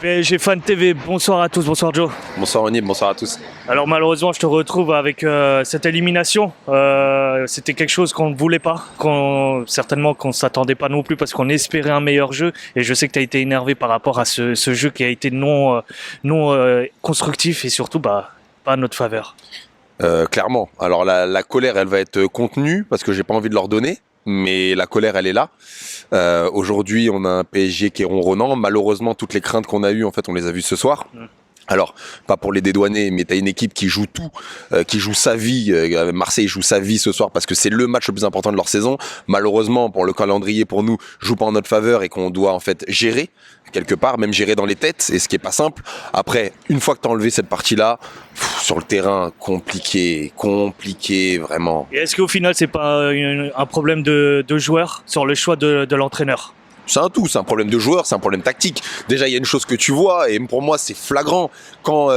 PSG Fan TV, bonsoir à tous, bonsoir Joe. Bonsoir Onib, bonsoir à tous. Alors malheureusement je te retrouve avec cette élimination. C'était quelque chose qu'on ne voulait pas, certainement qu'on ne s'attendait pas non plus parce qu'on espérait un meilleur jeu. Et je sais que tu as été énervé par rapport à ce jeu qui a été non constructif et surtout pas à notre faveur. Clairement, alors la colère elle va être contenue parce que j'ai pas envie de leur donner. Mais la colère, elle est là. Aujourd'hui, on a un PSG qui est ronronnant. Malheureusement, toutes les craintes qu'on a eues, en fait, on les a vues ce soir. Alors, pas pour les dédouaner, mais t'as une équipe qui joue tout, qui joue sa vie. Marseille joue sa vie ce soir parce que c'est le match le plus important de leur saison. Malheureusement, pour le calendrier, pour nous, joue pas en notre faveur et qu'on doit en fait gérer quelque part, même gérer dans les têtes, et ce qui est pas simple. Après, une fois que t'as enlevé cette partie-là, sur le terrain, compliqué, vraiment. Et est-ce qu'au final, c'est pas un problème de joueur sur le choix de l'entraîneur ? C'est un tout, c'est un problème de joueur, c'est un problème tactique. Déjà, il y a une chose que tu vois, et pour moi, c'est flagrant, quand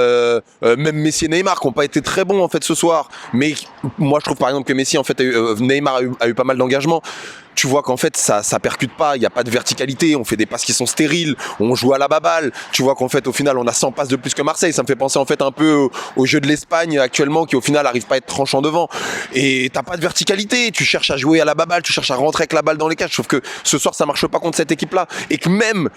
même Messi et Neymar, qui n'ont pas été très bons en fait ce soir, mais moi je trouve par exemple que Messi, en fait, Neymar a eu pas mal d'engagement. Tu vois qu'en fait ça percute pas, il n'y a pas de verticalité, on fait des passes qui sont stériles, on joue à la baballe. Tu vois qu'en fait au final on a 100 passes de plus que Marseille, ça me fait penser en fait un peu au jeu de l'Espagne actuellement qui au final arrive pas à être tranchant devant. Et t'as pas de verticalité, tu cherches à jouer à la baballe, tu cherches à rentrer avec la balle dans les cages. Sauf que ce soir ça marche pas contre cette équipe là. Et que même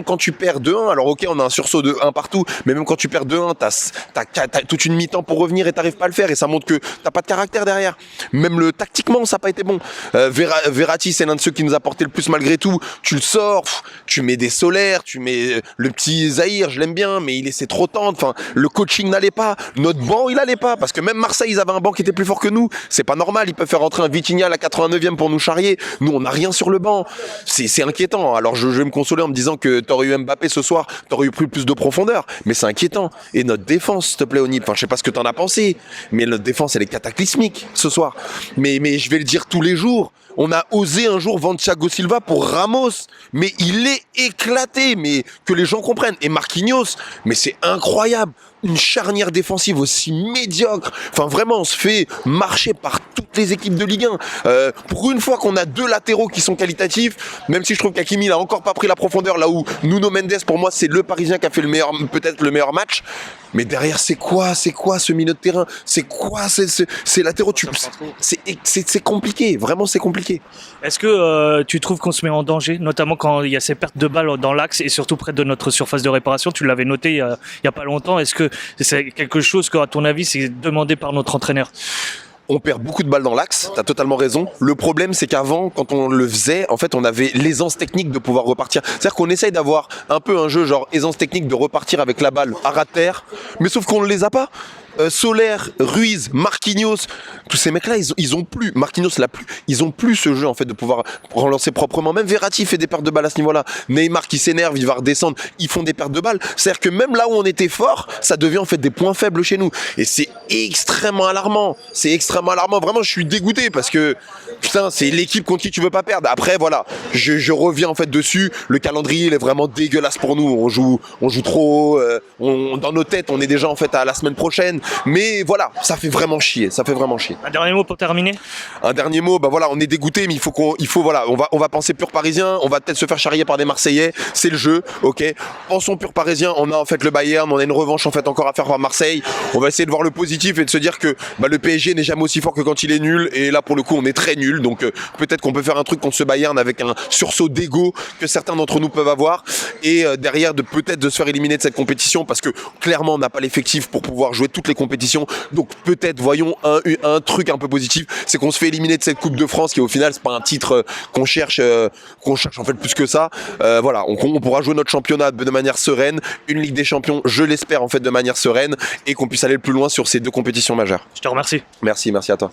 quand tu perds 2-1, alors ok on a un sursaut de 1 partout, mais même quand tu perds 2-1, t'as toute une mi-temps pour revenir et t'arrives pas à le faire. Et ça montre que t'as pas de caractère derrière. Même tactiquement ça n'a pas été bon. Verratti c'est l'un de ceux qui nous a porté le plus malgré tout. Tu le sors, tu mets des solaires, tu mets le petit Zahir, je l'aime bien, mais il laissait trop tendre. Enfin, le coaching n'allait pas, notre banc il allait pas, parce que même Marseille ils avaient un banc qui était plus fort que nous. C'est pas normal, ils peuvent faire rentrer un Vitinha à la 89e pour nous charrier. Nous on n'a rien sur le banc. C'est inquiétant. Alors je vais me consoler en me disant que t'aurais eu Mbappé ce soir, t'aurais eu plus de profondeur, mais c'est inquiétant. Et notre défense, s'il te plaît Onip, enfin je sais pas ce que t'en as pensé, mais notre défense elle est cataclysmique ce soir. Mais je vais le dire tous les jours. On a osé un jour vendre Thiago Silva pour Ramos, mais il est éclaté, mais que les gens comprennent. Et Marquinhos, mais c'est incroyable. Une charnière défensive aussi médiocre. Enfin vraiment, on se fait marcher par toutes les équipes de Ligue 1. Pour une fois qu'on a deux latéraux qui sont qualitatifs, même si je trouve qu'Hakimi il a encore pas pris la profondeur, là où Nuno Mendes pour moi c'est le Parisien qui a fait peut-être le meilleur match. Mais derrière c'est quoi ce milieu de terrain? C'est quoi ces latéraux? C'est compliqué, vraiment c'est compliqué. Est-ce que tu trouves qu'on se met en danger, notamment quand il y a ces pertes de balles dans l'axe et surtout près de notre surface de réparation? Tu l'avais noté il y a pas longtemps. Est-ce que c'est quelque chose que, à ton avis, c'est demandé par notre entraîneur? On perd beaucoup de balles dans l'axe, t'as totalement raison. Le problème, c'est qu'avant, quand on le faisait, en fait, on avait l'aisance technique de pouvoir repartir. C'est-à-dire qu'on essaye d'avoir un peu un jeu genre aisance technique de repartir avec la balle à ras de terre, mais sauf qu'on ne les a pas. Solaire, Ruiz, Marquinhos, tous ces mecs-là, ils ont plus. Marquinhos l'a plus. Ils ont plus ce jeu en fait de pouvoir relancer proprement. Même Verratti fait des pertes de balles à ce niveau-là. Neymar qui s'énerve, il va redescendre, ils font des pertes de balles. C'est-à-dire que même là où on était fort, ça devient en fait des points faibles chez nous. Et c'est extrêmement alarmant. C'est extrêmement alarmant. Vraiment, je suis dégoûté parce que putain, c'est l'équipe contre qui tu veux pas perdre. Après, voilà, je reviens en fait dessus. Le calendrier, il est vraiment dégueulasse pour nous. On joue trop haut. Dans nos têtes, on est déjà en fait à la semaine prochaine. Mais voilà, ça fait vraiment chier, Un dernier mot pour terminer? Un dernier mot, bah voilà, on est dégoûté, mais il faut voilà, on va penser pur parisien, on va peut-être se faire charrier par des Marseillais, c'est le jeu, ok. Pensons pur parisien, on a en fait le Bayern, on a une revanche en fait encore à faire par Marseille. On va essayer de voir le positif et de se dire que le PSG n'est jamais aussi fort que quand il est nul, et là pour le coup on est très nul, donc peut-être qu'on peut faire un truc contre ce Bayern avec un sursaut d'ego que certains d'entre nous peuvent avoir, et derrière peut-être de se faire éliminer de cette compétition parce que clairement on n'a pas l'effectif pour pouvoir jouer toutes les compétitions. Donc peut-être voyons un truc un peu positif, c'est qu'on se fait éliminer de cette Coupe de France qui au final c'est pas un titre qu'on cherche en fait plus que ça. Voilà, on pourra jouer notre championnat de manière sereine, une Ligue des Champions, je l'espère en fait de manière sereine, et qu'on puisse aller le plus loin sur ces deux compétitions majeures. Je te remercie. Merci à toi.